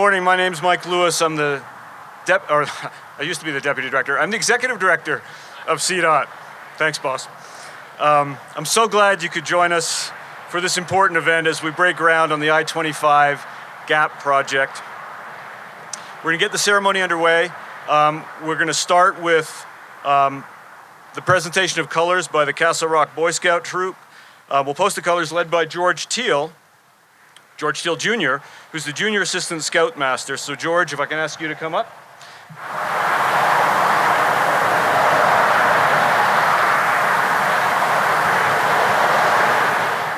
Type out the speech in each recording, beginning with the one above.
morning. My name's Mike Lewis. I'm the I used to be the deputy director. I'm the executive director of CDOT. Thanks, boss. I'm so glad you could join us for this important event as we break ground on the I-25 GAP project. We're going to get the ceremony underway. We're going to start with the presentation of colors by the Castle Rock Boy Scout Troop. We'll post the colors led by George Teal Jr., who's the Junior Assistant Scoutmaster. So George, if I can ask you to come up.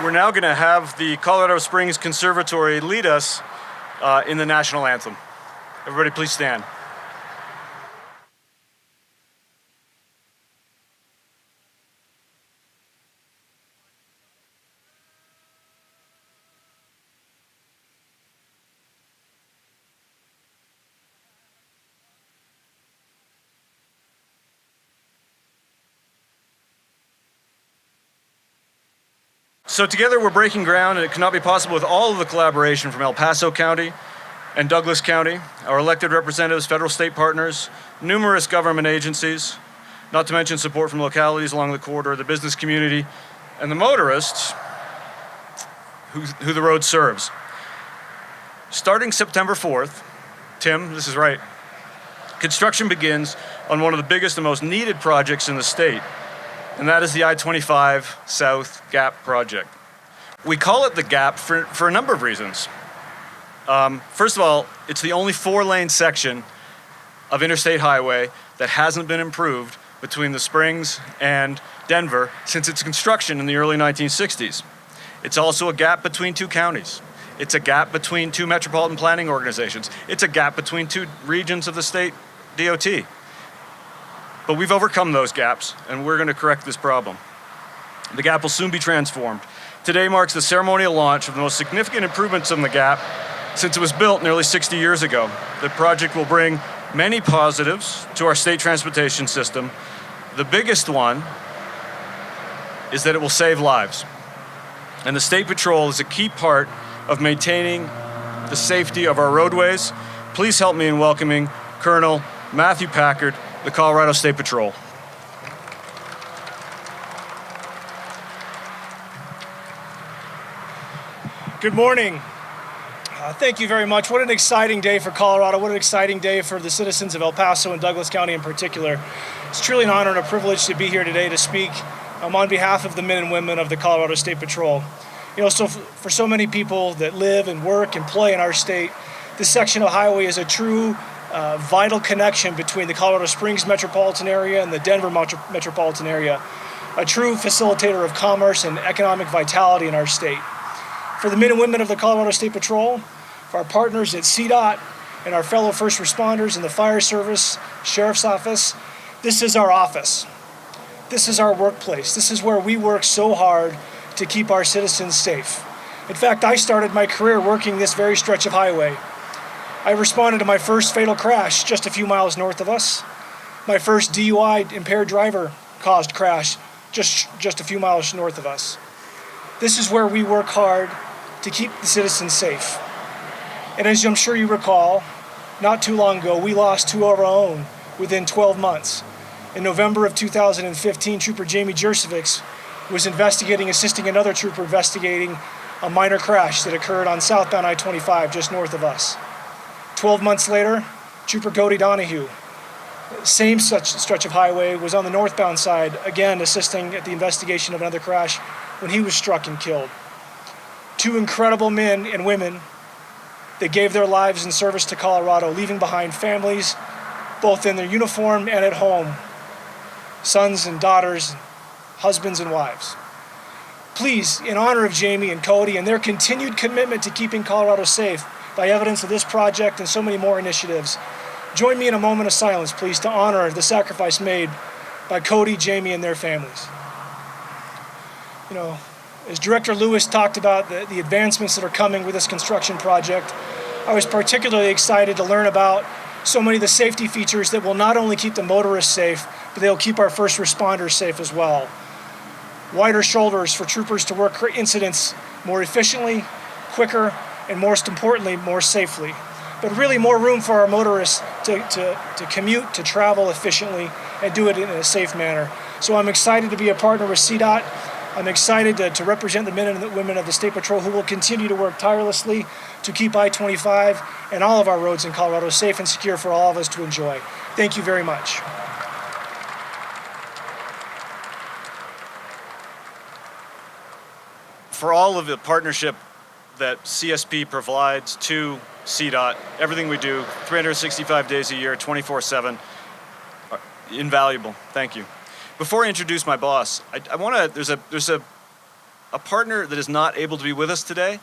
We're now going to have the Colorado Springs Conservatory lead us in the national anthem. Everybody please stand. So together we're breaking ground, and it cannot be possible with all of the collaboration from El Paso County and Douglas County, our elected representatives, federal state partners, numerous government agencies, not to mention support from localities along the corridor, the business community, and the motorists who the road serves. Starting September 4th, Tim, this is right, construction begins on one of the biggest and most needed projects in the state, and that is the I-25 South GAP project. We call it the GAP for a number of reasons. First of all, it's the only 4-lane section of interstate highway that hasn't been improved between the Springs and Denver since its construction in the early 1960s. It's also a gap between 2 counties. It's a gap between 2 metropolitan planning organizations. It's a gap between 2 regions of the state DOT. But we've overcome those gaps, and we're going to correct this problem. The GAP will soon be transformed. Today marks the ceremonial launch of the most significant improvements in the GAP since it was built nearly 60 years ago. The project will bring many positives to our state transportation system. The biggest one is that it will save lives. And the State Patrol is a key part of maintaining the safety of our roadways. Please help me in welcoming Colonel Matthew Packard, the Colorado State Patrol. Good morning. Thank you very much. What an exciting day for Colorado. What an exciting day for the citizens of El Paso and Douglas County in particular. It's truly an honor and a privilege to be here today to speak on behalf of the men and women of the Colorado State Patrol. So for so many people that live and work and play in our state, this section of highway is a true vital connection between the Colorado Springs metropolitan area and the Denver metropolitan area, a true facilitator of commerce and economic vitality in our state. For the men and women of the Colorado State Patrol, for our partners at CDOT, and our fellow first responders in the fire service, sheriff's office, this is our office. This is our workplace. This is where we work so hard to keep our citizens safe. In fact, I started my career working this very stretch of highway. I responded to my first fatal crash just a few miles north of us. My first DUI impaired driver caused crash just a few miles north of us. This is where we work hard to keep the citizens safe. And as I'm sure you recall, not too long ago, we lost 2 of our own within 12 months. In November of 2015, Trooper Jamie Jersevics was assisting another trooper investigating a minor crash that occurred on southbound I-25 just north of us. 12 months later, Trooper Cody Donahue, same such stretch of highway, was on the northbound side, again assisting at the investigation of another crash when he was struck and killed. 2 incredible men and women that gave their lives in service to Colorado, leaving behind families, both in their uniform and at home, sons and daughters, husbands and wives. Please, in honor of Jamie and Cody and their continued commitment to keeping Colorado safe by evidence of this project and so many more initiatives, join me in a moment of silence, please, to honor the sacrifice made by Cody, Jamie, and their families. As Director Lewis talked about the advancements that are coming with this construction project, I was particularly excited to learn about so many of the safety features that will not only keep the motorists safe, but they'll keep our first responders safe as well. Wider shoulders for troopers to work incidents more efficiently, quicker, and most importantly, more safely. but really more room for our motorists to commute, to travel efficiently, and do it in a safe manner. So I'm excited to be a partner with CDOT. I'm excited to represent the men and the women of the State Patrol who will continue to work tirelessly to keep I-25 and all of our roads in Colorado safe and secure for all of us to enjoy. Thank you very much. For all of the partnership that CSP provides to CDOT, everything we do, 365 days a year, 24/7, invaluable. Thank you. Before I introduce my boss, I want to. There's a partner that is not able to be with us today.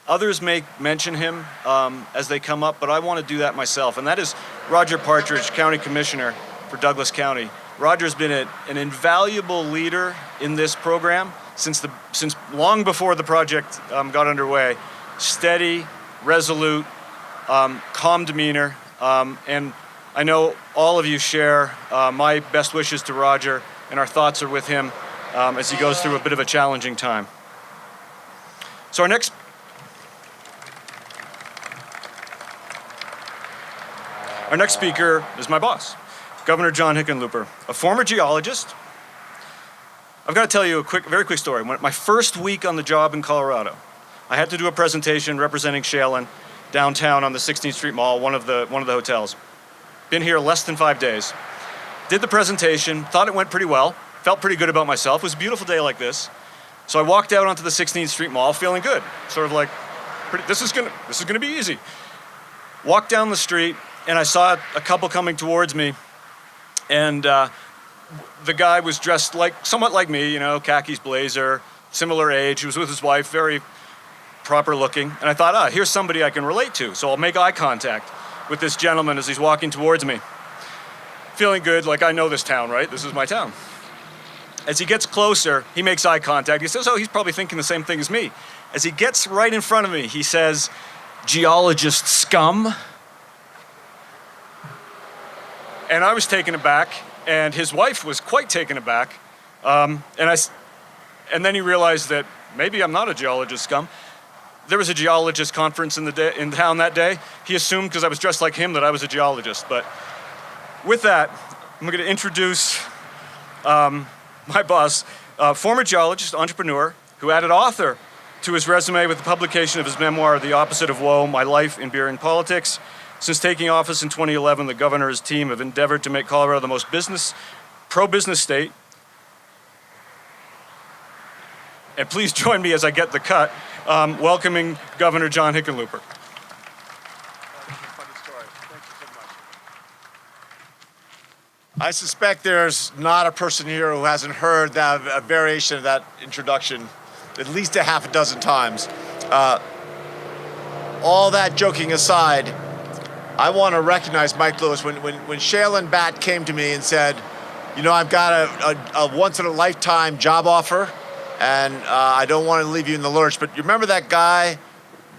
Others may mention him as they come up, but I want to do that myself, and that is Roger Partridge, County Commissioner for Douglas County. Roger's been an invaluable leader in this program since long before the project got underway. Steady, resolute, calm demeanor, and I know all of you share my best wishes to Roger, and our thoughts are with him as he goes through a bit of a challenging time. So our next speaker is my boss, Governor John Hickenlooper, a former geologist. I've got to tell you a very quick story. My first week on the job in Colorado, I had to do a presentation representing Shailen downtown on the 16th Street Mall, one of the hotels. Been here less than 5 days. Did the presentation, thought it went pretty well, felt pretty good about myself. It was a beautiful day like this. So I walked out onto the 16th Street Mall feeling good. Sort of like, this is gonna be easy. Walked down the street and I saw a couple coming towards me, and the guy was dressed somewhat like me, khakis, blazer, similar age. He was with his wife, very proper looking. And I thought, here's somebody I can relate to. So I'll make eye contact with this gentleman as he's walking towards me. Feeling good, like I know this town, right? This is my town. As he gets closer, he makes eye contact. He says, he's probably thinking the same thing as me. As he gets right in front of me, he says, "Geologist scum." And I was taken aback, and his wife was quite taken aback. And then he realized that maybe I'm not a geologist scum. There was a geologist conference in town that day. He assumed because I was dressed like him that I was a geologist. But with that, I'm going to introduce my boss, former geologist, entrepreneur, who added author to his resume with the publication of his memoir, The Opposite of Woe, My Life in Beer and Politics. Since taking office in 2011, the governor's team have endeavored to make Colorado the most pro-business state. And please join me as I get the cut, welcoming Governor John Hickenlooper. I suspect there's not a person here who hasn't heard a variation of that introduction at least a half a dozen times. All that joking aside, I want to recognize Mike Lewis. When Shailen Bat came to me and said, I've got a once-in-a-lifetime job offer, and I don't want to leave you in the lurch, but you remember that guy?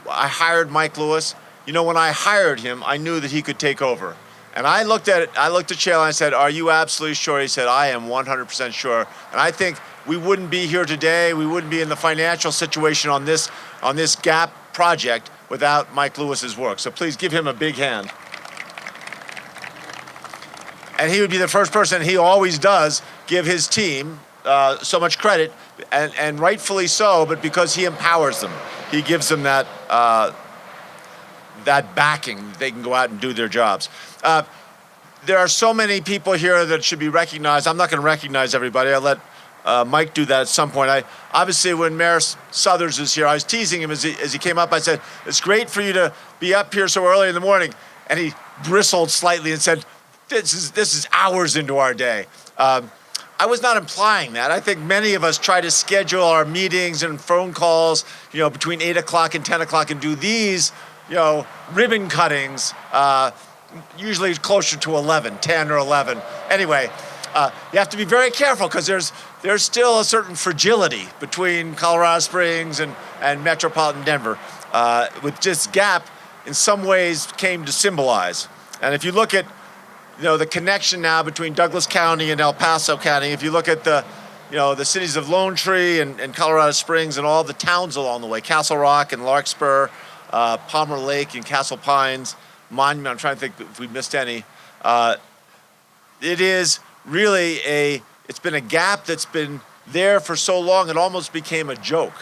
I hired Mike Lewis. When I hired him, I knew that he could take over. And I looked at Shailen and I said, "Are you absolutely sure?" He said, "I am 100% sure." And I think we wouldn't be here today, we wouldn't be in the financial situation on this GAP project without Mike Lewis's work. So please give him a big hand. And he would be the first person, he always does, give his team so much credit, and rightfully so, but because he empowers them. He gives them that backing, they can go out and do their jobs. There are so many people here that should be recognized. I'm not going to recognize everybody. I'll let Mike do that at some point. Obviously, when Mayor Suthers is here, I was teasing him as he came up. I said, "It's great for you to be up here so early in the morning." And he bristled slightly and said, This is hours into our day. I was not implying that. I think many of us try to schedule our meetings and phone calls, between 8 o'clock and 10 o'clock and do these, ribbon cuttings, usually closer to 10 or 11. Anyway, you have to be very careful because there's still a certain fragility between Colorado Springs and metropolitan Denver, with just GAP in some ways came to symbolize. And if you look at the connection now between Douglas County and El Paso County, if you look at the cities of Lone Tree and Colorado Springs and all the towns along the way, Castle Rock and Larkspur, Palmer Lake and Castle Pines, monument. I'm trying to think if we missed any. It is really it's been a gap that's been there for so long it almost became a joke.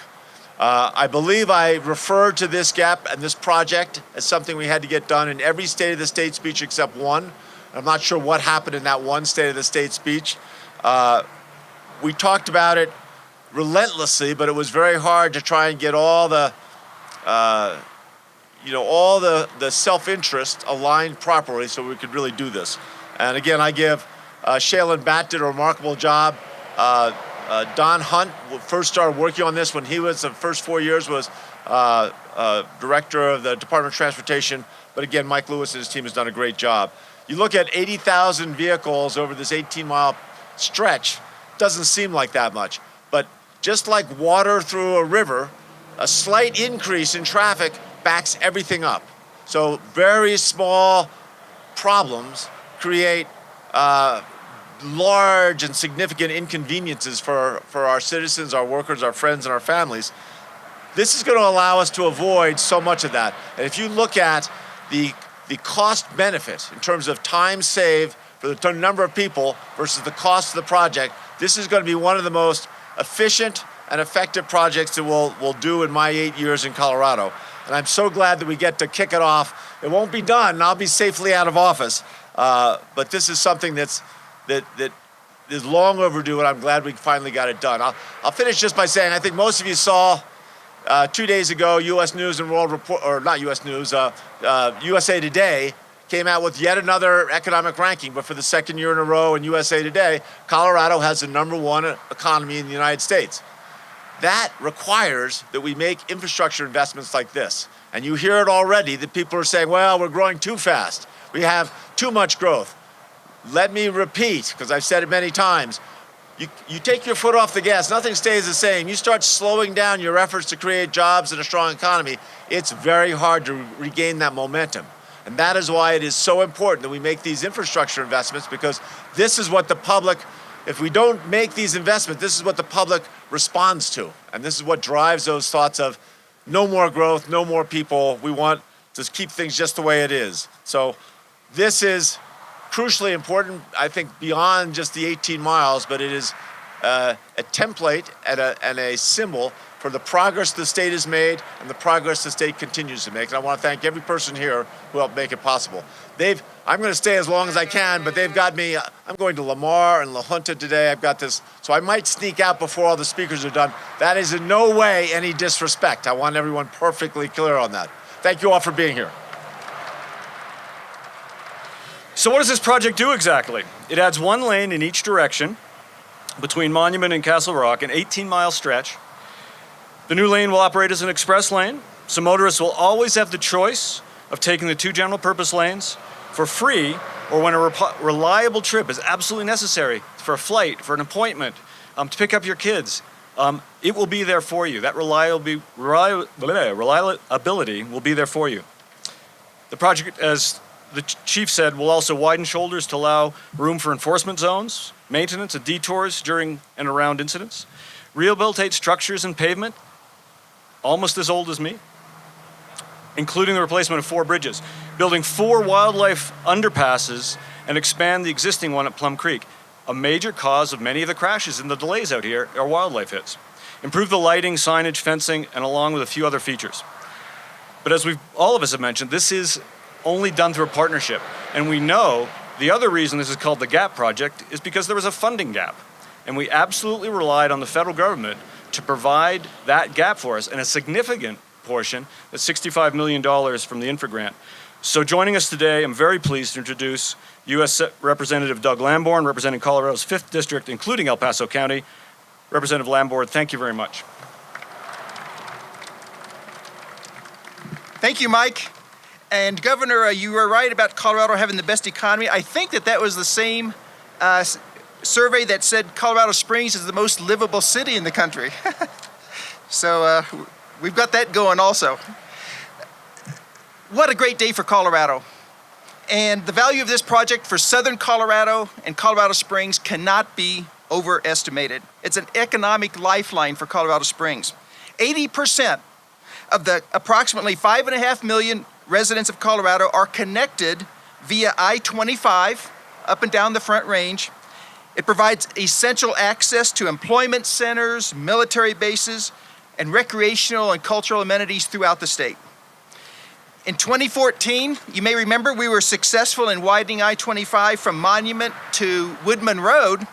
I believe I referred to this gap and this project as something we had to get done in every State of the State speech except one. I'm not sure what happened in that one State of the State speech. We talked about it relentlessly, but it was very hard to try and get all the self-interest aligned properly so we could really do this. And again, I give Shaylin Batt did a remarkable job. Don Hunt first started working on this when he was, the first 4 years, was director of the Department of Transportation. But again, Mike Lewis and his team has done a great job. You look at 80,000 vehicles over this 18-mile stretch, doesn't seem like that much. But just like water through a river, a slight increase in traffic backs everything up. So very small problems create large and significant inconveniences for our citizens, our workers, our friends, and our families. This is going to allow us to avoid so much of that. And if you look at the cost benefit in terms of time saved for the number of people versus the cost of the project, this is going to be one of the most efficient and effective projects that we'll do in my 8 years in Colorado. And I'm so glad that we get to kick it off. It won't be done, and I'll be safely out of office. But this is something that is long overdue, and I'm glad we finally got it done. I'll finish just by saying I think most of you saw 2 days ago U.S. News and World Report, or not U.S. News, USA Today came out with yet another economic ranking, but for the second year in a row in USA Today, Colorado has the #1 economy in the United States. That requires that we make infrastructure investments like this. And you hear it already that people are saying, well, we're growing too fast. We have too much growth. Let me repeat, because I've said it many times, you take your foot off the gas, nothing stays the same. You start slowing down your efforts to create jobs and a strong economy, it's very hard to regain that momentum. And that is why it is so important that we make these infrastructure investments, because this is what the public, if we don't make these investments, this is what the public responds to. And this is what drives those thoughts of no more growth, no more people. We want to keep things just the way it is. So this is crucially important, I think, beyond just the 18 miles, but it is a template and a symbol for the progress the state has made and the progress the state continues to make. And I want to thank every person here who helped make it possible. I'm going to stay as long as I can, but they've got me. I'm going to Lamar and La Junta today. I've got this, so I might sneak out before all the speakers are done. That is in no way any disrespect. I want everyone perfectly clear on that. Thank you all for being here. So what does this project do exactly? It adds one lane in each direction between Monument and Castle Rock, an 18-mile stretch. The new lane will operate as an express lane, so motorists will always have the choice of taking the two general purpose lanes for free, or when a reliable trip is absolutely necessary for a flight, for an appointment, to pick up your kids. It will be there for you. That reliability will be there for you. The project, as the chief said, will also widen shoulders to allow room for enforcement zones, maintenance and detours during and around incidents, rehabilitate structures and pavement, almost as old as me, including the replacement of 4 bridges, building 4 wildlife underpasses, and expand the existing one at Plum Creek. A major cause of many of the crashes and the delays out here are wildlife hits. Improve the lighting, signage, fencing, and along with a few other features. But as all of us have mentioned, this is only done through a partnership. And we know the other reason this is called the GAP project is because there was a funding gap. And we absolutely relied on the federal government to provide that gap for us, and a significant portion, that's $65 million from the infra grant. So joining us today, I'm very pleased to introduce U.S. Representative Doug Lamborn, representing Colorado's 5th District, including El Paso County. Representative Lamborn, thank you very much. Thank you, Mike. And Governor, you were right about Colorado having the best economy. I think that was the same survey that said Colorado Springs is the most livable city in the country. So we've got that going also. What a great day for Colorado. And the value of this project for Southern Colorado and Colorado Springs cannot be overestimated. It's an economic lifeline for Colorado Springs. 80% of the approximately 5.5 million residents of Colorado are connected via I-25 up and down the Front Range. It provides essential access to employment centers, military bases, and recreational and cultural amenities throughout the state. In 2014, you may remember we were successful in widening I-25 from Monument to Woodman Road,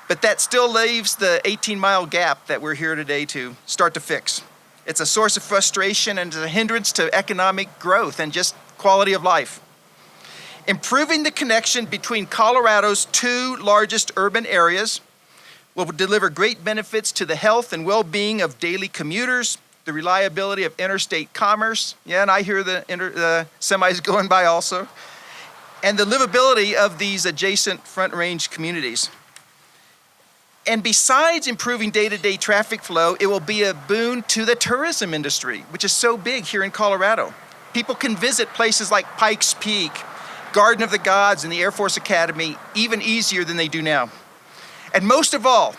but that still leaves the 18-mile gap that we're here today to start to fix. It's a source of frustration and a hindrance to economic growth and just quality of life. Improving the connection between Colorado's two largest urban areas will deliver great benefits to the health and well-being of daily commuters, the reliability of interstate commerce, yeah, and I hear the semis going by also, and the livability of these adjacent Front Range communities. And besides improving day-to-day traffic flow, it will be a boon to the tourism industry, which is so big here in Colorado. People can visit places like Pikes Peak, Garden of the Gods, and the Air Force Academy even easier than they do now. And most of all,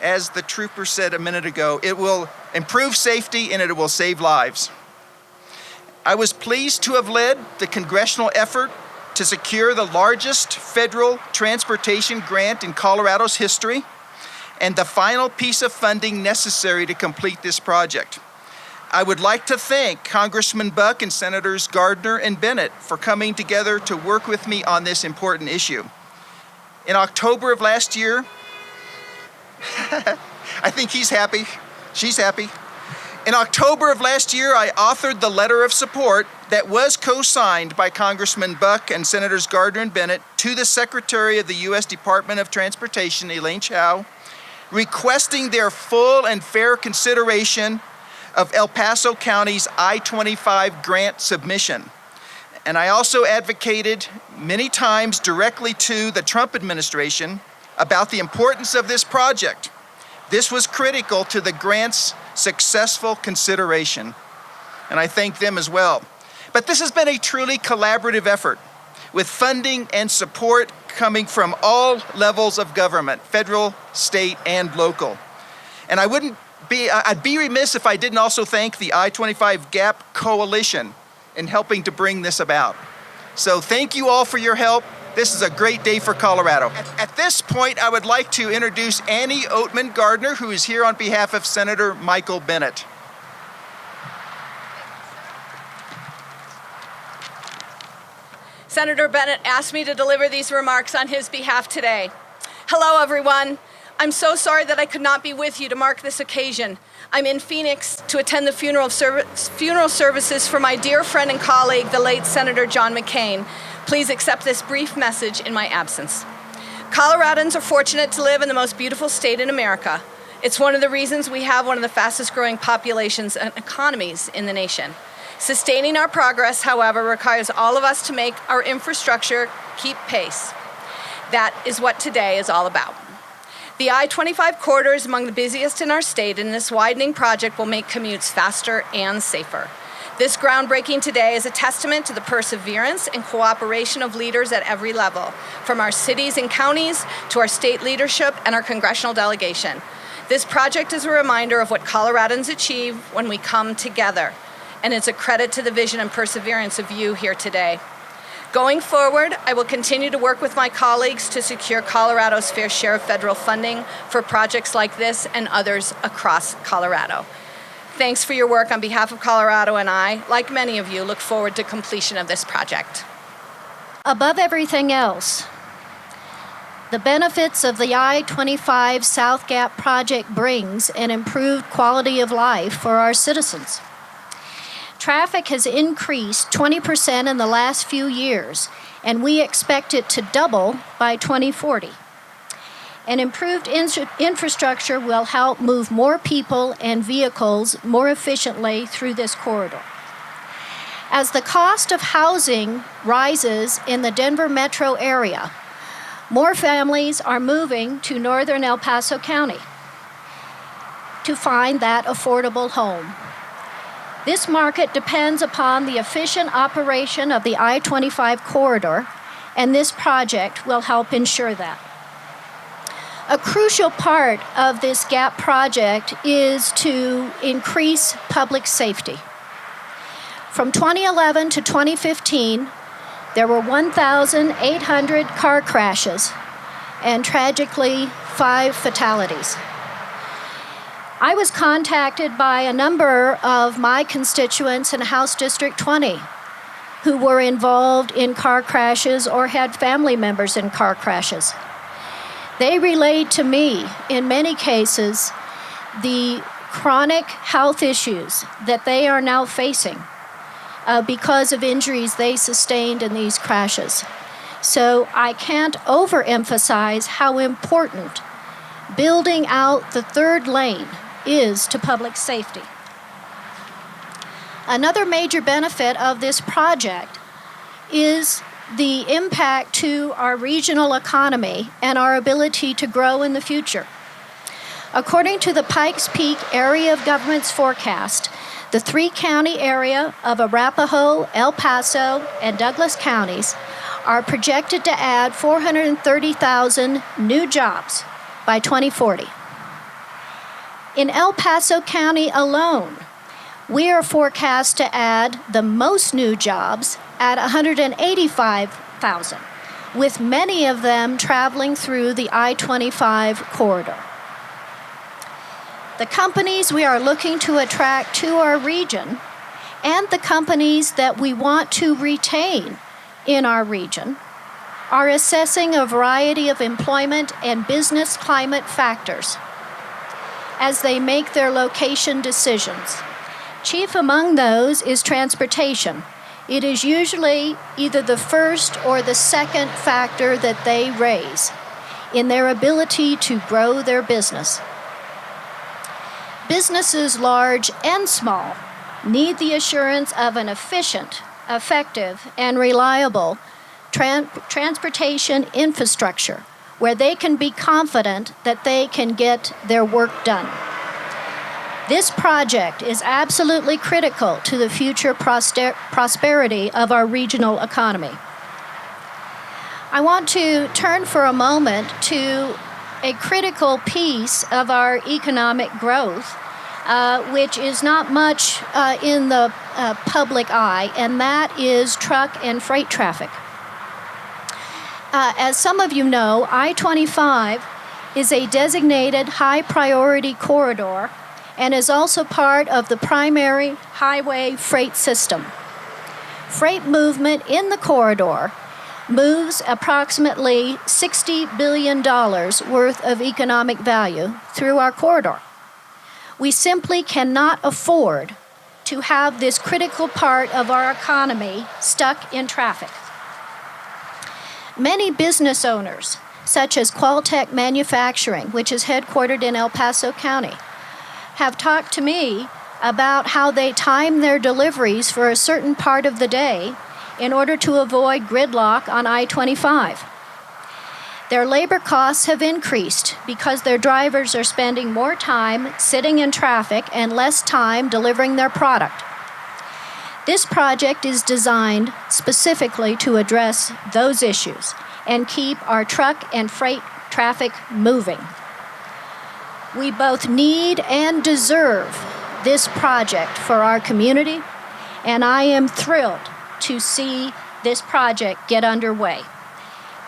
as the trooper said a minute ago, it will improve safety and it will save lives. I was pleased to have led the congressional effort to secure the largest federal transportation grant in Colorado's history and the final piece of funding necessary to complete this project. I would like to thank Congressman Buck and Senators Gardner and Bennett for coming together to work with me on this important issue. In October of last year, I think he's happy, she's happy. In October of last year, I authored the letter of support that was co-signed by Congressman Buck and Senators Gardner and Bennett to the Secretary of the U.S. Department of Transportation, Elaine Chao, requesting their full and fair consideration of El Paso County's I-25 grant submission. And I also advocated many times directly to the Trump administration about the importance of this project. This was critical to the grant's successful consideration, and I thank them as well. But this has been a truly collaborative effort, with funding and support coming from all levels of government, federal, state, and local. And I'd be remiss if I didn't also thank the I-25 Gap Coalition in helping to bring this about. So thank you all for your help. This is a great day for Colorado. At this point, I would like to introduce Annie Oatman Gardner, who is here on behalf of Senator Michael Bennett. Senator Bennett asked me to deliver these remarks on his behalf today. Hello, everyone. I'm so sorry that I could not be with you to mark this occasion. I'm in Phoenix to attend the funeral services for my dear friend and colleague, the late Senator John McCain. Please accept this brief message in my absence. Coloradans are fortunate to live in the most beautiful state in America. It's one of the reasons we have one of the fastest growing populations and economies in the nation. Sustaining our progress, however, requires all of us to make our infrastructure keep pace. That is what today is all about. The I-25 corridor is among the busiest in our state, and this widening project will make commutes faster and safer. This groundbreaking today is a testament to the perseverance and cooperation of leaders at every level, from our cities and counties to our state leadership and our congressional delegation. This project is a reminder of what Coloradans achieve when we come together, and it's a credit to the vision and perseverance of you here today. Going forward, I will continue to work with my colleagues to secure Colorado's fair share of federal funding for projects like this and others across Colorado. Thanks for your work on behalf of Colorado, and I, like many of you, look forward to completion of this project. Above everything else, the benefits of the I-25 South Gap project brings an improved quality of life for our citizens. Traffic has increased 20% in the last few years, and we expect it to double by 2040. An improved infrastructure will help move more people and vehicles more efficiently through this corridor. As the cost of housing rises in the Denver metro area, more families are moving to northern El Paso County to find that affordable home. This market depends upon the efficient operation of the I-25 corridor, and this project will help ensure that. A crucial part of this GAP project is to increase public safety. From 2011 to 2015, there were 1,800 car crashes and tragically 5 fatalities. I was contacted by a number of my constituents in House District 20 who were involved in car crashes or had family members in car crashes. They relayed to me, in many cases, the chronic health issues that they are now facing because of injuries they sustained in these crashes. So I can't overemphasize how important building out the third lane is to public safety. Another major benefit of this project is the impact to our regional economy and our ability to grow in the future. According to the Pikes Peak Area of Government's forecast, the 3-county area of Arapahoe, El Paso, and Douglas counties are projected to add 430,000 new jobs by 2040. In El Paso County alone, we are forecast to add the most new jobs at 185,000, with many of them traveling through the I-25 corridor. The companies we are looking to attract to our region and the companies that we want to retain in our region are assessing a variety of employment and business climate factors as they make their location decisions. Chief among those is transportation. It is usually either the first or the second factor that they raise in their ability to grow their business. Businesses large and small need the assurance of an efficient, effective, and reliable transportation infrastructure where they can be confident that they can get their work done. This project is absolutely critical to the future prosperity of our regional economy. I want to turn for a moment to a critical piece of our economic growth, which is not much in the public eye, and that is truck and freight traffic. As some of you know, I-25 is a designated high-priority corridor and is also part of the primary highway freight system. Freight movement in the corridor moves approximately $60 billion worth of economic value through our corridor. We simply cannot afford to have this critical part of our economy stuck in traffic. Many business owners, such as Qualtech Manufacturing, which is headquartered in El Paso County, have talked to me about how they time their deliveries for a certain part of the day in order to avoid gridlock on I-25. Their labor costs have increased because their drivers are spending more time sitting in traffic and less time delivering their product. This project is designed specifically to address those issues and keep our truck and freight traffic moving. We both need and deserve this project for our community, and I am thrilled to see this project get underway.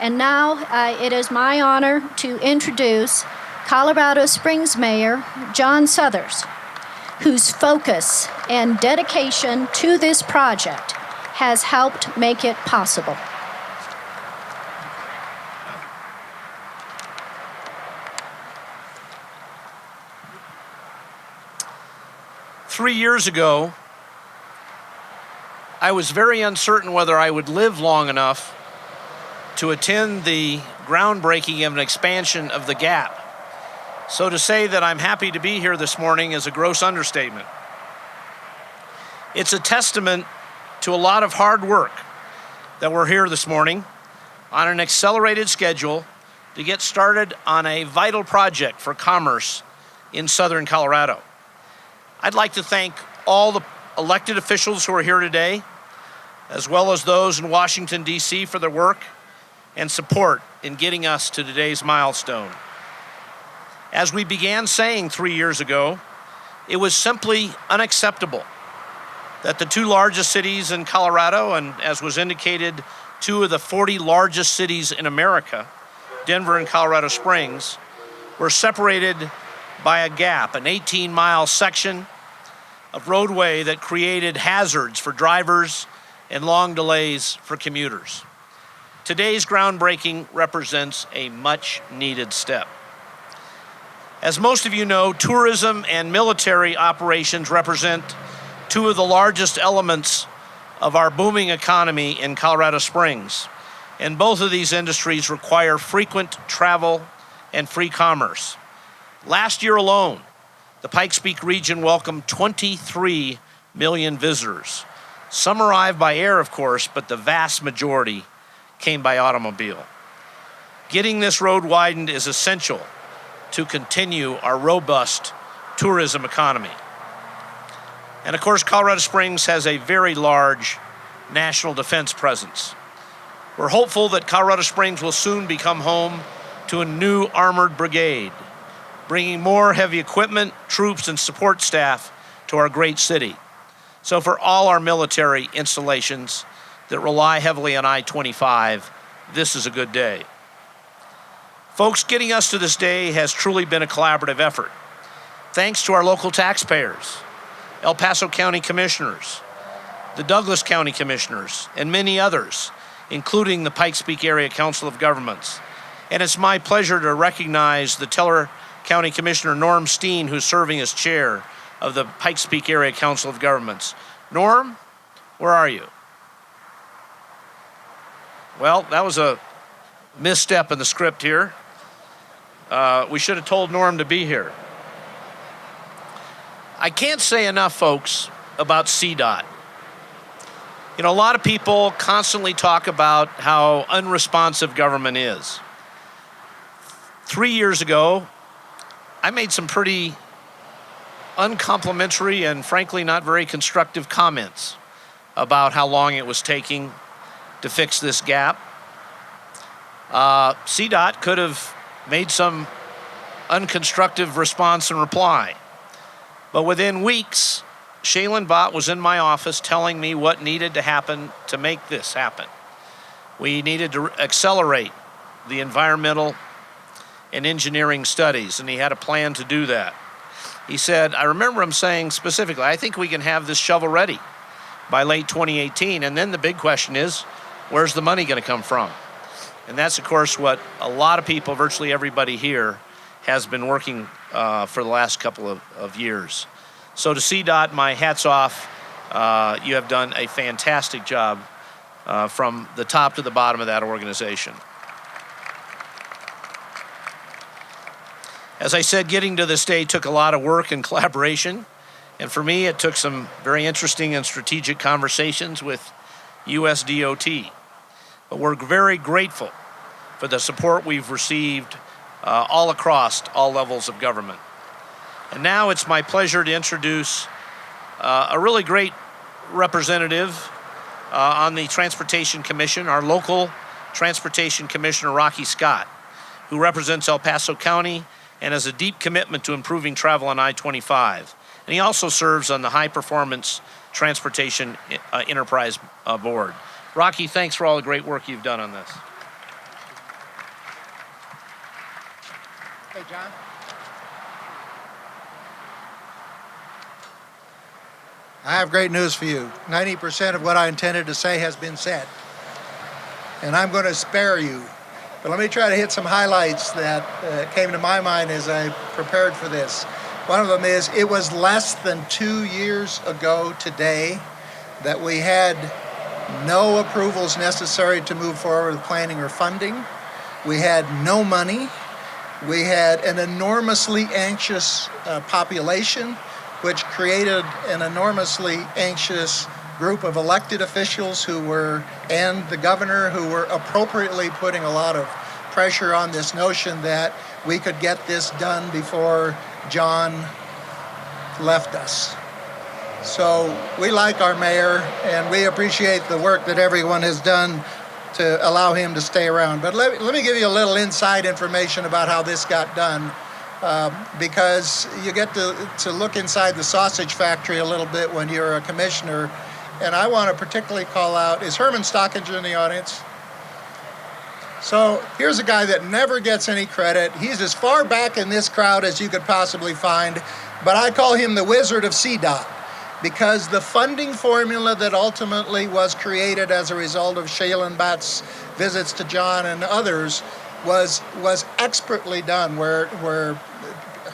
And now it is my honor to introduce Colorado Springs Mayor John Suthers, whose focus and dedication to this project has helped make it possible. Three years ago, I was very uncertain whether I would live long enough to attend the groundbreaking of an expansion of the Gap. So to say that I'm happy to be here this morning is a gross understatement. It's a testament to a lot of hard work that we're here this morning on an accelerated schedule to get started on a vital project for commerce in southern Colorado. I'd like to thank all the elected officials who are here today, as well as those in Washington, D.C. for their work and support in getting us to today's milestone. As we began saying 3 years ago, it was simply unacceptable that the two largest cities in Colorado, and as was indicated, two of the 40 largest cities in America, Denver and Colorado Springs, were separated by a gap, an 18-mile section of roadway that created hazards for drivers and long delays for commuters. Today's groundbreaking represents a much-needed step. As most of you know, tourism and military operations represent two of the largest elements of our booming economy in Colorado Springs, and both of these industries require frequent travel and free commerce. Last year alone, the Pikes Peak region welcomed 23 million visitors. Some arrived by air, of course, but the vast majority came by automobile. Getting this road widened is essential to continue our robust tourism economy. And of course, Colorado Springs has a very large national defense presence. We're hopeful that Colorado Springs will soon become home to a new armored brigade, bringing more heavy equipment, troops, and support staff to our great city. So for all our military installations that rely heavily on I-25, this is a good day. Folks, getting us to this day has truly been a collaborative effort. Thanks to our local taxpayers, El Paso County Commissioners, the Douglas County Commissioners, and many others, including the Pikes Peak Area Council of Governments. And it's my pleasure to recognize the Teller County Commissioner Norm Steen, who's serving as chair of the Pikes Peak Area Council of Governments. Norm, where are you? Well, that was a misstep in the script here. We should have told Norm to be here. I can't say enough, folks, about CDOT. You know, a lot of people constantly talk about how unresponsive government is. 3 years ago, I made some pretty uncomplimentary and frankly not very constructive comments about how long it was taking to fix this gap. CDOT could have made some unconstructive response and reply. But within weeks, Shaylin Bott was in my office telling me what needed to happen to make this happen. We needed to accelerate the environmental and engineering studies, and he had a plan to do that. He said, I remember him saying specifically, I think we can have this shovel ready by late 2018. And then the big question is, where's the money going to come from? And that's, of course, what a lot of people, virtually everybody here, has been working for the last couple of years. So to CDOT, my hat's off. You have done a fantastic job from the top to the bottom of that organization. As I said, getting to this day took a lot of work and collaboration. And for me, it took some very interesting and strategic conversations with USDOT. But we're very grateful for the support we've received all across all levels of government. And now it's my pleasure to introduce a really great representative on the Transportation Commission, our local Transportation Commissioner, Rocky Scott, who represents El Paso County and has a deep commitment to improving travel on I-25. And he also serves on the High Performance Transportation Enterprise Board. Rocky, thanks for all the great work you've done on this. Hey, John. I have great news for you. 90% of what I intended to say has been said. And I'm going to spare you. But let me try to hit some highlights that came to my mind as I prepared for this. One of them is, it was less than 2 years ago today that we had no approvals necessary to move forward with planning or funding. We had no money. We had an enormously anxious population, which created an enormously anxious group of elected officials and the governor, who were appropriately putting a lot of pressure on this notion that we could get this done before John left us. So we like our mayor, and we appreciate the work that everyone has done to allow him to stay around. But let me give you a little inside information about how this got done because you get to look inside the sausage factory a little bit when you're a commissioner. And I want to particularly call out, is Herman Stockinger in the audience? So here's a guy that never gets any credit. He's as far back in this crowd as you could possibly find, but I call him the Wizard of CDOT, because the funding formula that ultimately was created as a result of Shaylin Batt's visits to John and others was expertly done, where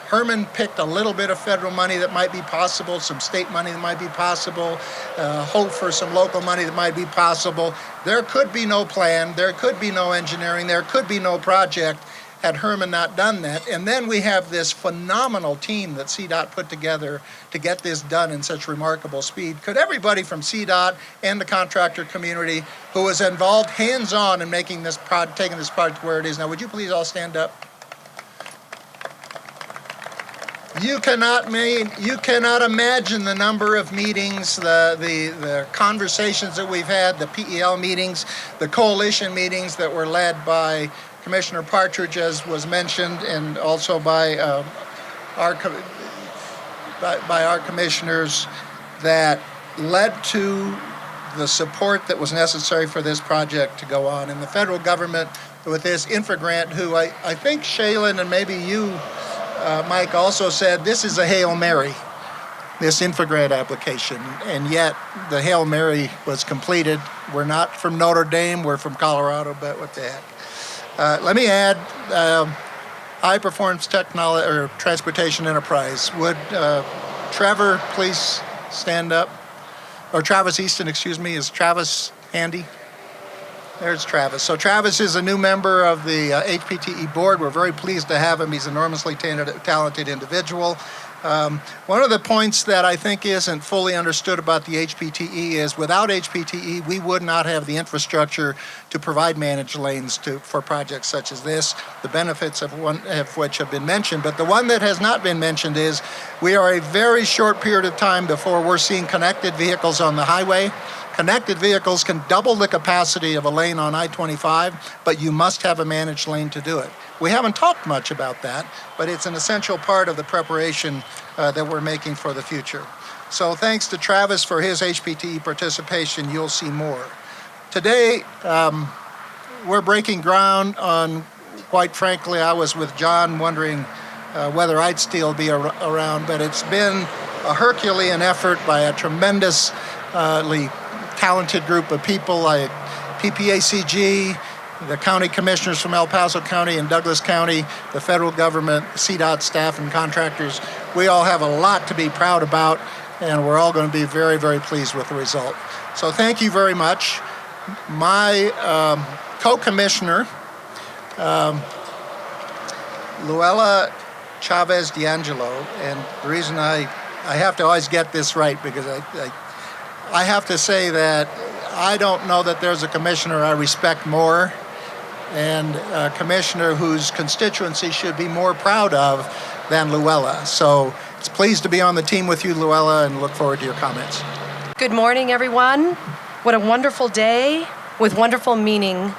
Herman picked a little bit of federal money that might be possible, some state money that might be possible, hope for some local money that might be possible. There could be no plan, there could be no engineering, there could be no project had Herman not done that. And then we have this phenomenal team that CDOT put together to get this done in such remarkable speed. Could everybody from CDOT and the contractor community who was involved hands-on in making this taking this project where it is now, would you please all stand up? You cannot imagine the number of meetings, the conversations that we've had, the PEL meetings, the coalition meetings that were led by Commissioner Partridge, as was mentioned, and also by our commissioners, that led to the support that was necessary for this project to go on. And the federal government, with this infra grant, who I think Shaylin and maybe you, Mike, also said this is a Hail Mary, this infra grant application, and yet the Hail Mary was completed. We're not from Notre Dame, we're from Colorado, but what the heck. Let me add, High Performance Technology or Transportation Enterprise. Would Trevor please stand up? Or Travis Easton, excuse me. Is Travis handy? There's Travis. So Travis is a new member of the HPTE board. We're very pleased to have him. He's an enormously talented individual. One of the points that I think isn't fully understood about the HPTE is without HPTE, we would not have the infrastructure to provide managed lanes for projects such as this, the benefits of which have been mentioned. But the one that has not been mentioned is we are a very short period of time before we're seeing connected vehicles on the highway. Connected vehicles can double the capacity of a lane on I-25, but you must have a managed lane to do it. We haven't talked much about that, but it's an essential part of the preparation that we're making for the future. So thanks to Travis for his HPTE participation. You'll see more. Today, we're breaking ground on, quite frankly, I was with John wondering whether I'd still be around, but it's been a Herculean effort by a tremendously talented group of people like PPACG, the county commissioners from El Paso County and Douglas County, the federal government, CDOT staff and contractors. We all have a lot to be proud about, and we're all going to be very, very pleased with the result. So thank you very much. My co-commissioner, Luella Chavez D'Angelo, and the reason I have to always get this right because I have to say that I don't know that there's a commissioner I respect more and a commissioner whose constituency should be more proud of than Luella. So it's pleased to be on the team with you, Luella, and look forward to your comments. Good morning, everyone. What a wonderful day with wonderful meaning.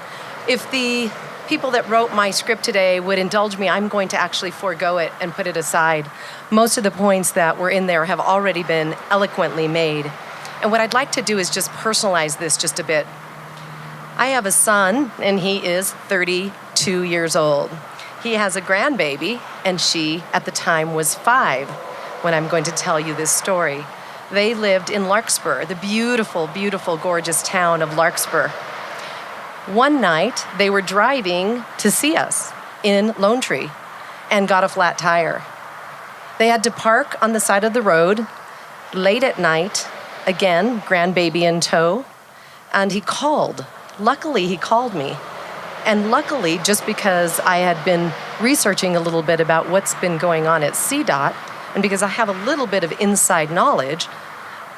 If the people that wrote my script today would indulge me, I'm going to actually forego it and put it aside. Most of the points that were in there have already been eloquently made. And what I'd like to do is just personalize this just a bit. I have a son, and he is 32 years old. He has a grandbaby, and she, at the time, was 5 when I'm going to tell you this story. They lived in Larkspur, the beautiful, beautiful, gorgeous town of Larkspur. One night, they were driving to see us in Lone Tree and got a flat tire. They had to park on the side of the road late at night, again, grandbaby in tow, and he called. Luckily, he called me. And luckily, just because I had been researching a little bit about what's been going on at CDOT, and because I have a little bit of inside knowledge,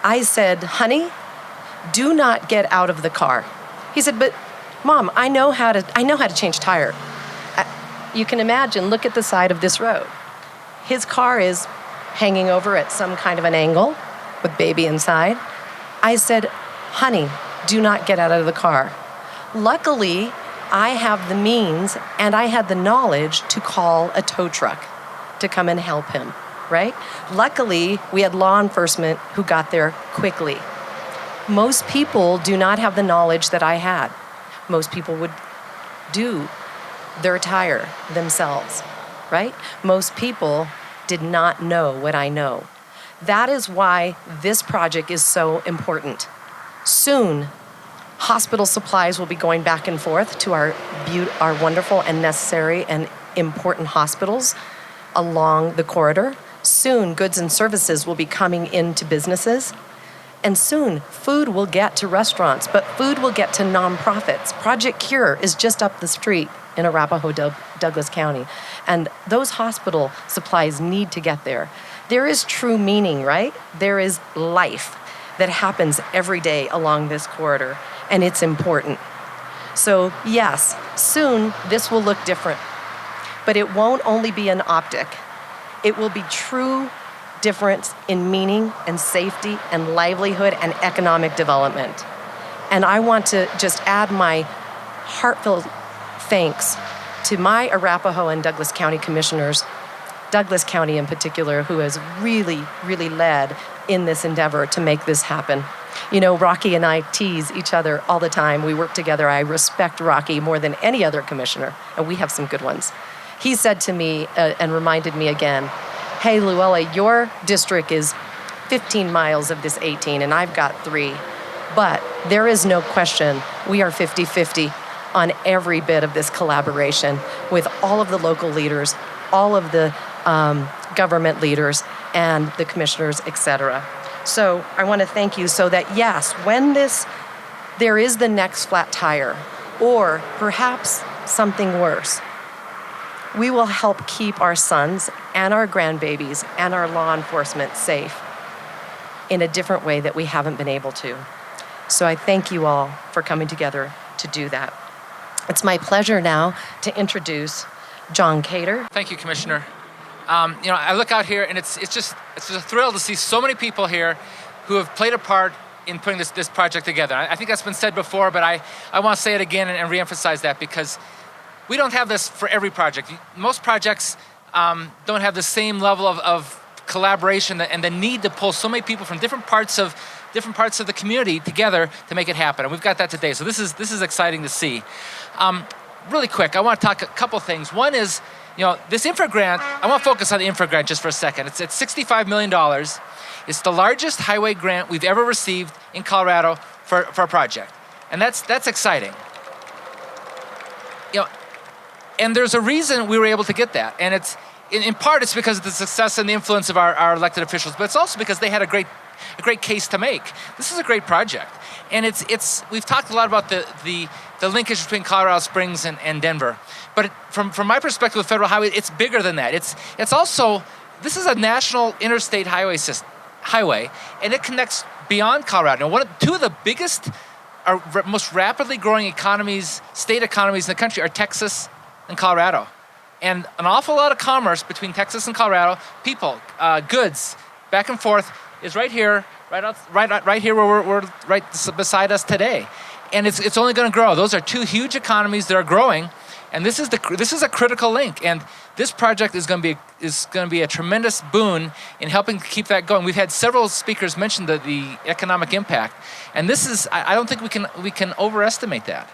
I said, honey, do not get out of the car. He said, but Mom, I know how to change tire. You can imagine, look at the side of this road. His car is hanging over at some kind of an angle with baby inside. I said, honey, do not get out of the car. Luckily, I have the means and I had the knowledge to call a tow truck to come and help him, right? Luckily, we had law enforcement who got there quickly. Most people do not have the knowledge that I had. Most people would do their tire themselves, right? Most people did not know what I know. That is why this project is so important. Soon, hospital supplies will be going back and forth to our wonderful and necessary and important hospitals along the corridor. Soon, goods and services will be coming into businesses. And soon, food will get to restaurants, but food will get to nonprofits. Project Cure is just up the street in Arapahoe, Douglas County. And those hospital supplies need to get there. There is true meaning, right? There is life that happens every day along this corridor, and it's important. So yes, soon this will look different, but it won't only be an optic. It will be true difference in meaning and safety and livelihood and economic development. And I want to just add my heartfelt thanks to my Arapahoe and Douglas County commissioners, Douglas County in particular, who has really, really led in this endeavor to make this happen. You know, Rocky and I tease each other all the time. We work together. I respect Rocky more than any other commissioner, and we have some good ones. He said to me and reminded me again, hey, Luella, your district is 15 miles of this 18, and I've got 3. But there is no question we are 50-50 on every bit of this collaboration with all of the local leaders, all of the government leaders, and the commissioners, etc. So I want to thank you so that, yes, when there is the next flat tire, or perhaps something worse, we will help keep our sons and our grandbabies and our law enforcement safe in a different way that we haven't been able to. So I thank you all for coming together to do that. It's my pleasure now to introduce John Cater. Thank you, Commissioner. I look out here and it's just a thrill to see so many people here who have played a part in putting this project together. I think that's been said before, but I want to say it again and reemphasize that, because we don't have this for every project. Most projects don't have the same level of collaboration and the need to pull so many people from different parts of the community together to make it happen. And we've got that today. So this is exciting to see. Really quick, I want to talk a couple things. One is, this infra grant, I want to focus on the infra grant just for a second. It's at $65 million. It's the largest highway grant we've ever received in Colorado for a project. And that's exciting. And there's a reason we were able to get that. And it's in part it's because of the success and the influence of our elected officials, but it's also because they had a great case to make. This is a great project. And we've talked a lot about the linkage between Colorado Springs and Denver. But from my perspective with Federal Highway, it's bigger than that. It's also, this is a national interstate highway, and it connects beyond Colorado. Now, two of the biggest, most rapidly growing state economies in the country are Texas and Colorado. And an awful lot of commerce between Texas and Colorado, people, goods, back and forth, is right here, right here where we're right beside us today. And it's only going to grow. Those are two huge economies that are growing, and this is a critical link. And this project is going to be a tremendous boon in helping to keep that going. We've had several speakers mention the economic impact, and I don't think we can overestimate that.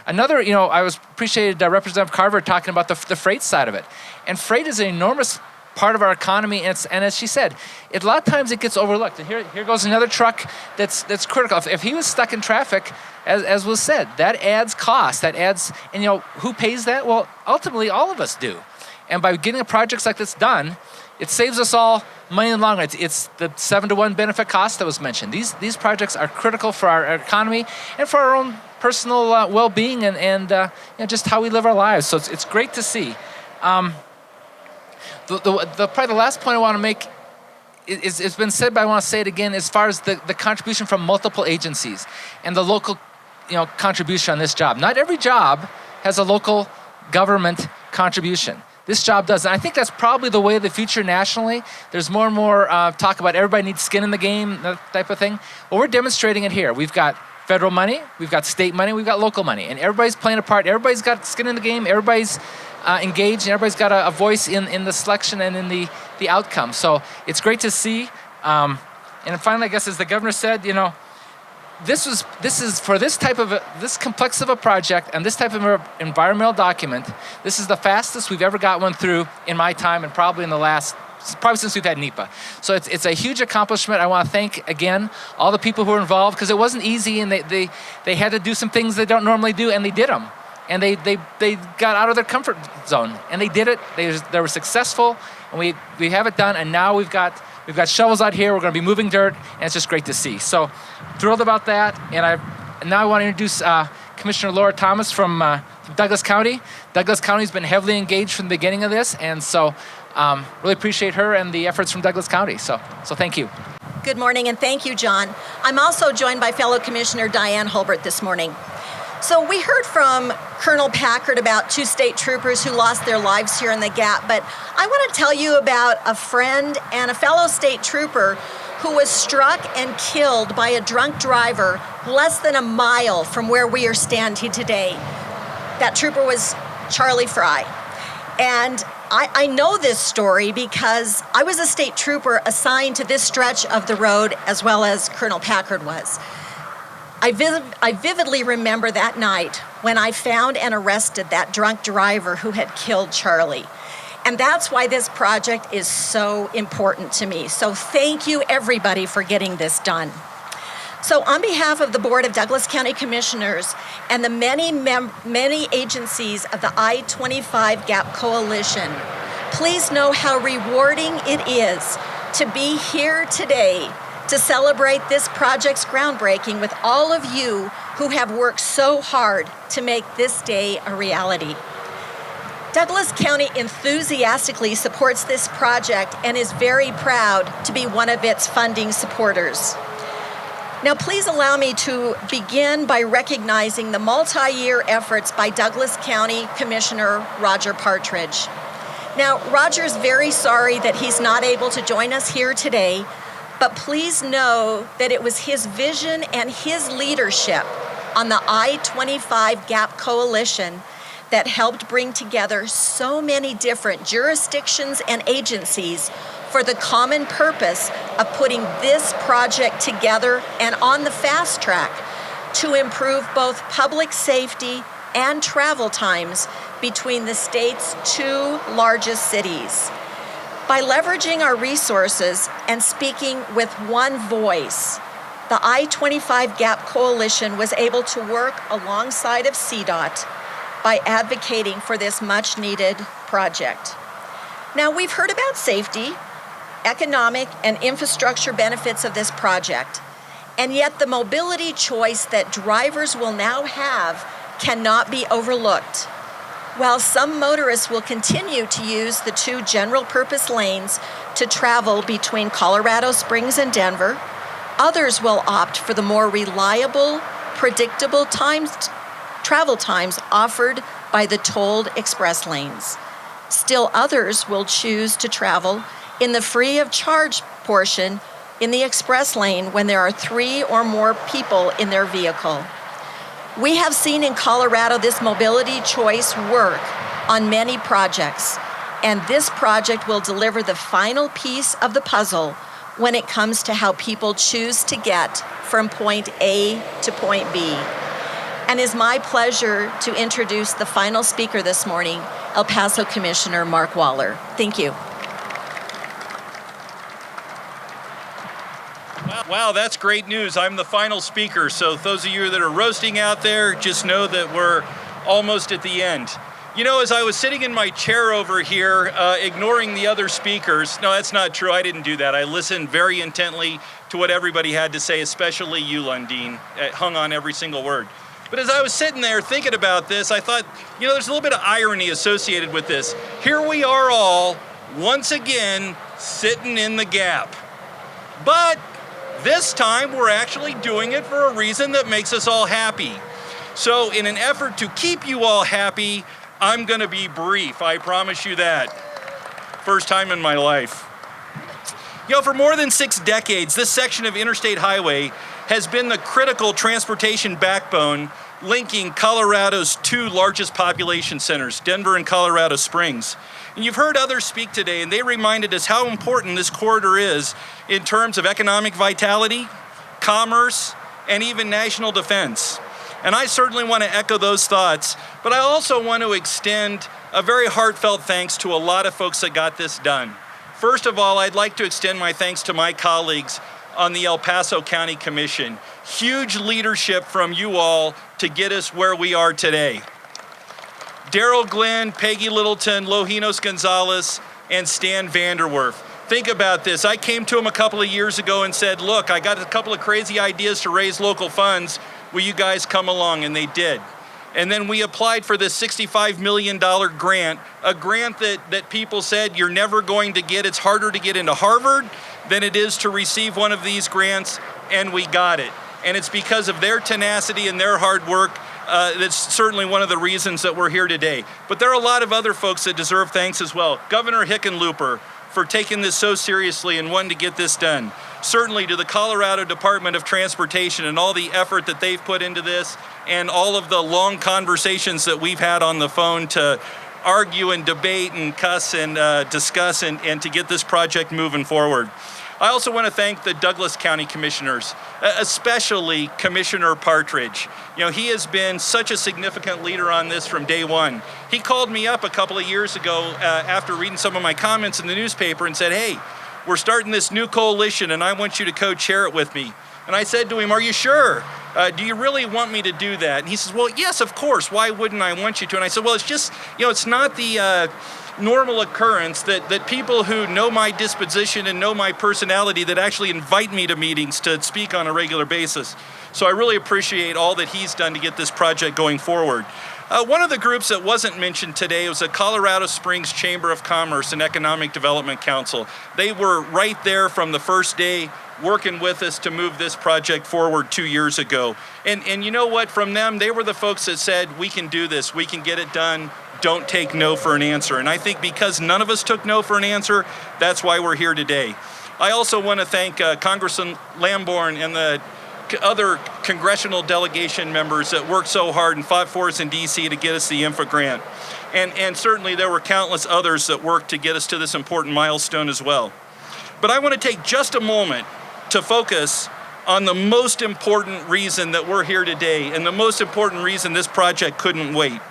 Another, I appreciated Representative Carver talking about the freight side of it, and freight is an enormous part of our economy, and as she said, a lot of times it gets overlooked. And here goes another truck that's critical. If he was stuck in traffic, as was said, that adds cost. That adds, and who pays that? Well, ultimately, all of us do. And by getting a project like this done, it saves us all money in the long run. It's the 7-to-1 benefit cost that was mentioned. These projects are critical for our economy and for our own personal well-being and just how we live our lives. So it's great to see. Probably the last point I want to make is it's been said, but I want to say it again, as far as the contribution from multiple agencies and the local contribution on this job. Not every job has a local government contribution. This job does. And I think that's probably the way of the future nationally. There's more and more talk about everybody needs skin in the game, that type of thing. Well, we're demonstrating it here. We've got federal money, we've got state money, we've got local money, and everybody's playing a part. Everybody's got skin in the game. Everybody's engaged, and everybody's got a voice in the selection and in the outcome. So it's great to see. And finally, I guess as the governor said, this is for this complex of a project and this type of environmental document. This is the fastest we've ever got one through in my time, and probably since we've had NEPA. So it's a huge accomplishment. I want to thank again all the people who were involved, because it wasn't easy, and they had to do some things they don't normally do, and they did them. And they got out of their comfort zone, and they did it. They were successful, and we have it done. And now we've got shovels out here. We're going to be moving dirt, and it's just great to see. So thrilled about that. And now I want to introduce Commissioner Laura Thomas from Douglas County. Douglas County's been heavily engaged from the beginning of this, and so really appreciate her and the efforts from Douglas County. So thank you. Good morning, and thank you, John. I'm also joined by fellow Commissioner Diane Holbert this morning. So we heard from Colonel Packard about 2 state troopers who lost their lives here in the Gap, but I want to tell you about a friend and a fellow state trooper who was struck and killed by a drunk driver less than a mile from where we are standing today. That trooper was Charlie Fry. And I know this story because I was a state trooper assigned to this stretch of the road, as well as Colonel Packard was. I vividly remember that night when I found and arrested that drunk driver who had killed Charlie. And that's why this project is so important to me. So thank you, everybody, for getting this done. So on behalf of the Board of Douglas County Commissioners and the many agencies of the I-25 Gap Coalition, please know how rewarding it is to be here today to celebrate this project's groundbreaking with all of you who have worked so hard to make this day a reality. Douglas County enthusiastically supports this project and is very proud to be one of its funding supporters. Now, please allow me to begin by recognizing the multi-year efforts by Douglas County Commissioner Roger Partridge. Now, Roger's very sorry that he's not able to join us here today, but please know that it was his vision and his leadership on the I-25 Gap Coalition that helped bring together so many different jurisdictions and agencies for the common purpose of putting this project together and on the fast track to improve both public safety and travel times between the state's 2 largest cities. By leveraging our resources and speaking with one voice, the I-25 Gap Coalition was able to work alongside of CDOT by advocating for this much-needed project. Now, we've heard about safety, economic, and infrastructure benefits of this project, and yet the mobility choice that drivers will now have cannot be overlooked. While some motorists will continue to use the 2 general-purpose lanes to travel between Colorado Springs and Denver, others will opt for the more reliable, predictable travel times offered by the tolled express lanes. Still others will choose to travel in the free of charge portion in the express lane when there are 3 or more people in their vehicle. We have seen in Colorado this mobility choice work on many projects, and this project will deliver the final piece of the puzzle when it comes to how people choose to get from point A to point B. And it's my pleasure to introduce the final speaker this morning, El Paso Commissioner Marc Waller. Thank you. Wow, that's great news. I'm the final speaker, so those of you that are roasting out there, just know that we're almost at the end. You know, as I was sitting in my chair over here, ignoring the other speakers, no, that's not true, I didn't do that. I listened very intently to what everybody had to say, especially you, Lundeen. It hung on every single word. But as I was sitting there thinking about this, I thought, you know, there's a little bit of irony associated with this. Here we are all, once again, sitting in the gap. But this time, we're actually doing it for a reason that makes us all happy. So in an effort to keep you all happy, I'm going to be brief. I promise you that. First time in my life. You know, for more than 6 decades, this section of Interstate Highway has been the critical transportation backbone linking Colorado's two largest population centers, Denver and Colorado Springs. And you've heard others speak today, and they reminded us how important this corridor is in terms of economic vitality, commerce, and even national defense. And I certainly want to echo those thoughts, but I also want to extend a very heartfelt thanks to a lot of folks that got this done. First of all, I'd like to extend my thanks to my colleagues on the El Paso County Commission. Huge leadership from you all to get us where we are today. Daryl Glenn, Peggy Littleton, Lojinos Gonzalez, and Stan Vanderwerf. Think about this. I came to him a couple of years ago and said, look, I got a couple of crazy ideas to raise local funds. Will you guys come along? And they did. And then we applied for this $65 million grant, a grant that people said you're never going to get. It's harder to get into Harvard than it is to receive one of these grants, and we got it. And it's because of their tenacity and their hard work. That's certainly one of the reasons that we're here today. But there are a lot of other folks that deserve thanks as well. Governor Hickenlooper for taking this so seriously and wanting to get this done. Certainly to the Colorado Department of Transportation and all the effort that they've put into this, and all of the long conversations that we've had on the phone to argue and debate and cuss and discuss and to get this project moving forward. I also want to thank the Douglas County Commissioners, especially Commissioner Partridge. You know, he has been such a significant leader on this from day one. He called me up a couple of years ago after reading some of my comments in the newspaper and said, hey, we're starting this new coalition and I want you to co-chair it with me. And I said to him, are you sure? Do you really want me to do that? And he says, well, yes, of course. Why wouldn't I want you to? And I said, well, it's just, you know, it's not the normal occurrence that people who know my disposition and know my personality that actually invite me to meetings to speak on a regular basis. So I really appreciate all that he's done to get this project going forward. One of the groups that wasn't mentioned today was the Colorado Springs Chamber of Commerce and Economic Development Council. They were right there from the first day working with us to move this project forward 2 years ago. And you know what, from them, they were the folks that said, we can do this, we can get it done, don't take no for an answer. And I think because none of us took no for an answer, that's why we're here today. I also want to thank Congressman Lamborn and the other congressional delegation members that worked so hard and fought for us in DC to get us the INFA grant. And certainly there were countless others that worked to get us to this important milestone as well. But I want to take just a moment to focus on the most important reason that we're here today and the most important reason this project couldn't wait.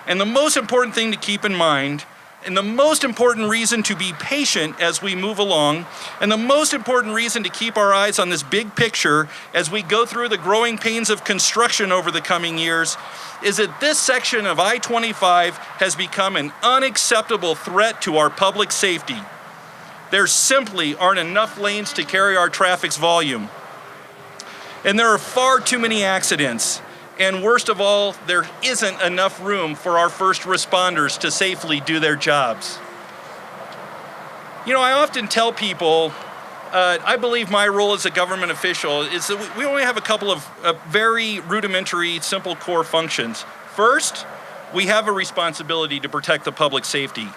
And the most important thing to keep in mind, and the most important reason to be patient as we move along, and the most important reason to keep our eyes on this big picture as we go through the growing pains of construction over the coming years, is that this section of I-25 has become an unacceptable threat to our public safety. There simply aren't enough lanes to carry our traffic's volume. And there are far too many accidents. And worst of all, there isn't enough room for our first responders to safely do their jobs. You know, I often tell people, I believe my role as a government official is that we only have a couple of very rudimentary, simple core functions. First, we have a responsibility to protect the public safety.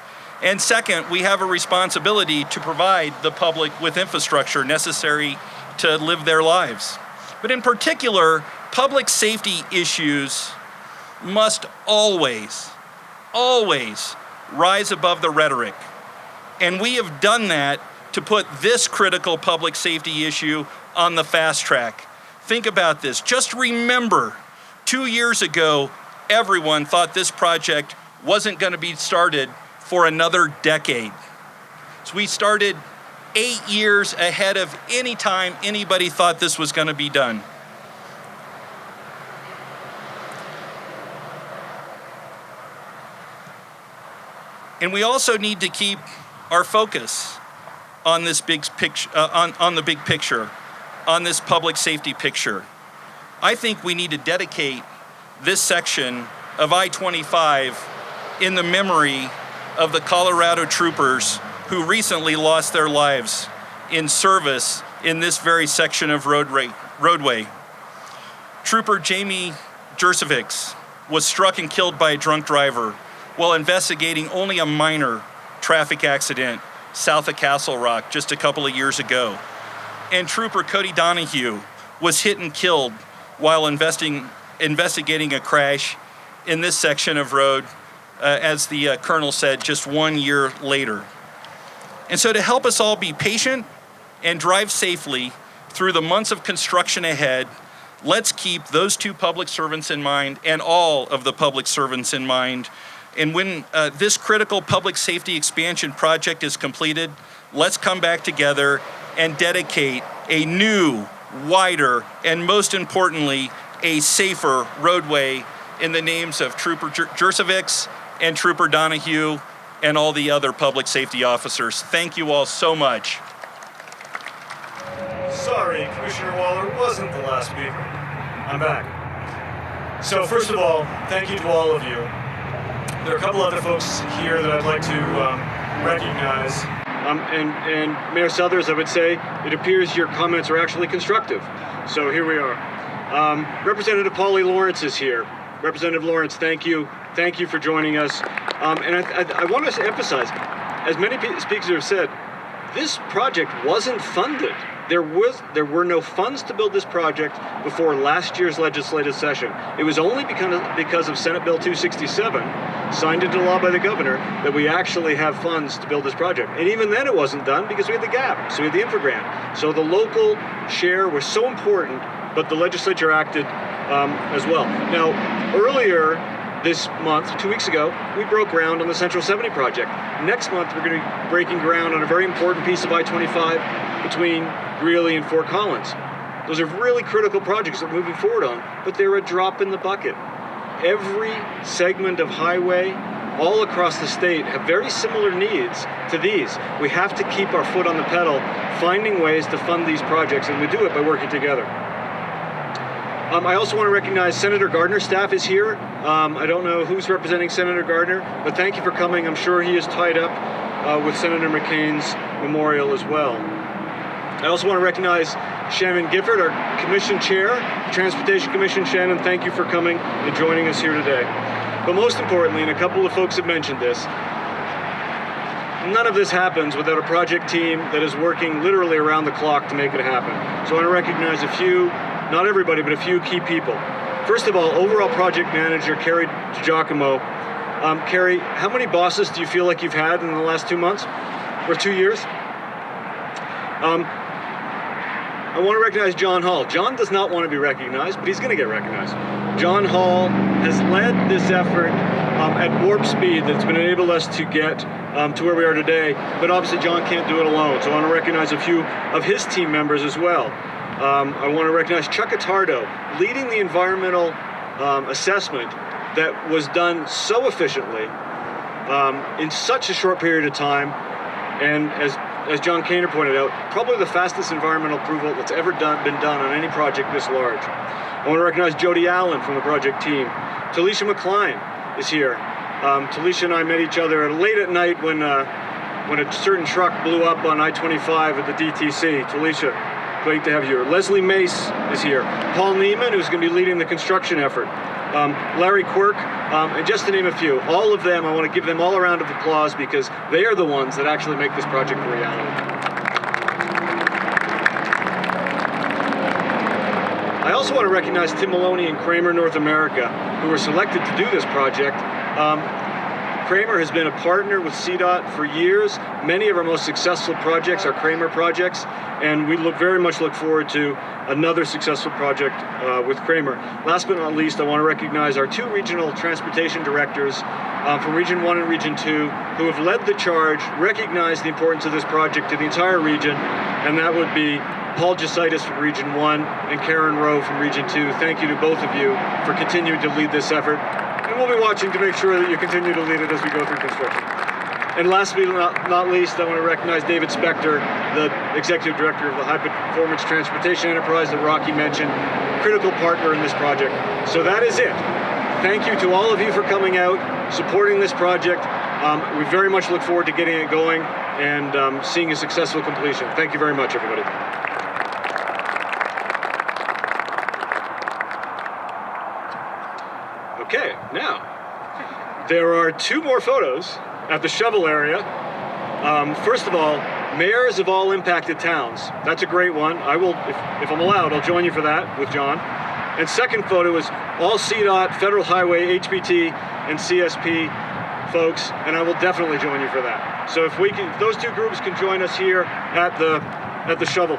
And second, we have a responsibility to provide the public with infrastructure necessary to live their lives. But in particular, public safety issues must always, always rise above the rhetoric. And we have done that to put this critical public safety issue on the fast track. Think about this. Just remember, 2 years ago, everyone thought this project wasn't going to be started for another decade. So we started 8 years ahead of any time anybody thought this was going to be done. And we also need to keep our focus on this big picture, on the big picture, on this public safety picture. I think we need to dedicate this section of I-25 in the memory of the Colorado troopers who recently lost their lives in service in this very section of roadway. Trooper Jamie Jurcevics was struck and killed by a drunk driver while investigating only a minor traffic accident south of Castle Rock just a couple of years ago. And Trooper Cody Donahue was hit and killed while investigating investigating a crash in this section of road, as the colonel said, just 1 year later. And so to help us all be patient and drive safely through the months of construction ahead, let's keep those two public servants in mind and all of the public servants in mind. And when this critical public safety expansion project is completed, let's come back together and dedicate a new, wider, and most importantly, a safer roadway in the names of Trooper Jurcevics and Trooper Donahue and all the other public safety officers. Thank you all so much. Sorry, Commissioner Waller wasn't the last speaker. I'm back. So first of all, thank you to all of you. There are a couple other folks here that I'd like to recognize. And Mayor Suthers, I would say, it appears your comments are actually constructive. So here we are. Representative Polly Lawrence is here. Representative Lawrence, thank you. Thank you for joining us. And I want to emphasize, as many speakers have said, this project wasn't funded. There were no funds to build this project before last year's legislative session. It was only because of Senate Bill 267, signed into law by the governor, that we actually have funds to build this project. And even then it wasn't done because we had the gap, so we had the infragrant. So the local share was so important, but the legislature acted as well. Now, earlier this month, 2 weeks ago, we broke ground on the Central 70 project. Next month, we're going to be breaking ground on a very important piece of I-25 between Greeley and Fort Collins. Those are really critical projects that we're moving forward on, but they're a drop in the bucket. Every segment of highway all across the state have very similar needs to these. We have to keep our foot on the pedal, finding ways to fund these projects, and we do it by working together. I also want to recognize Senator Gardner's staff is here. I don't know who's representing Senator Gardner, but thank you for coming. I'm sure he is tied up with Senator McCain's memorial as well. I also want to recognize Shannon Gifford, our Commission Chair, Transportation Commission. Shannon, thank you for coming and joining us here today. But most importantly, and a couple of folks have mentioned this, none of this happens without a project team that is working literally around the clock to make it happen. So I want to recognize a few, not everybody, but a few key people. First of all, overall project manager, Carrie DiGiacomo. Carrie, how many bosses do you feel like you've had in the last 2 months or 2 years? I want to recognize John Hall. John does not want to be recognized, but he's going to get recognized. John Hall has led this effort at warp speed that's been enabled us to get to where we are today, but obviously John can't do it alone, so I want to recognize a few of his team members as well. I want to recognize Chuck Attardo, leading the environmental assessment that was done so efficiently in such a short period of time, and as John Kaner pointed out, probably the fastest environmental approval that's ever been done on any project this large. I want to recognize Jody Allen from the project team. Talisha McCline is here. Talisha and I met each other late at night when a certain truck blew up on I-25 at the DTC. Talisha, great to have you here. Leslie Mace is here. Paul Neiman, who's going to be leading the construction effort. Larry Quirk, and just to name a few. All of them, I want to give them all a round of applause because they are the ones that actually make this project a reality. I also want to recognize Tim Maloney and Kramer North America, who were selected to do this project. Kramer has been a partner with CDOT for years. Many of our most successful projects are Kramer projects, and we very much look forward to another successful project with Kramer. Last but not least, I want to recognize our two regional transportation directors from Region 1 and Region 2 who have led the charge, recognized the importance of this project to the entire region, and that would be Paul Jasitis from Region 1 and Karen Rowe from Region 2. Thank you to both of you for continuing to lead this effort. And we'll be watching to make sure that you continue to lead it as we go through construction. And last but not least, I want to recognize David Spector, the Executive Director of the High Performance Transportation Enterprise that Rocky mentioned, critical partner in this project. So that is it. Thank you to all of you for coming out, supporting this project. We very much look forward to getting it going and seeing a successful completion. Thank you very much, everybody. Okay, now, there are two more photos at the shovel area. First of all, mayors of all impacted towns. That's a great one. I will, if I'm allowed, I'll join you for that with John. And second photo is all CDOT, Federal Highway, HPT, and CSP folks, and I will definitely join you for that. So if those two groups can join us here at the shovel.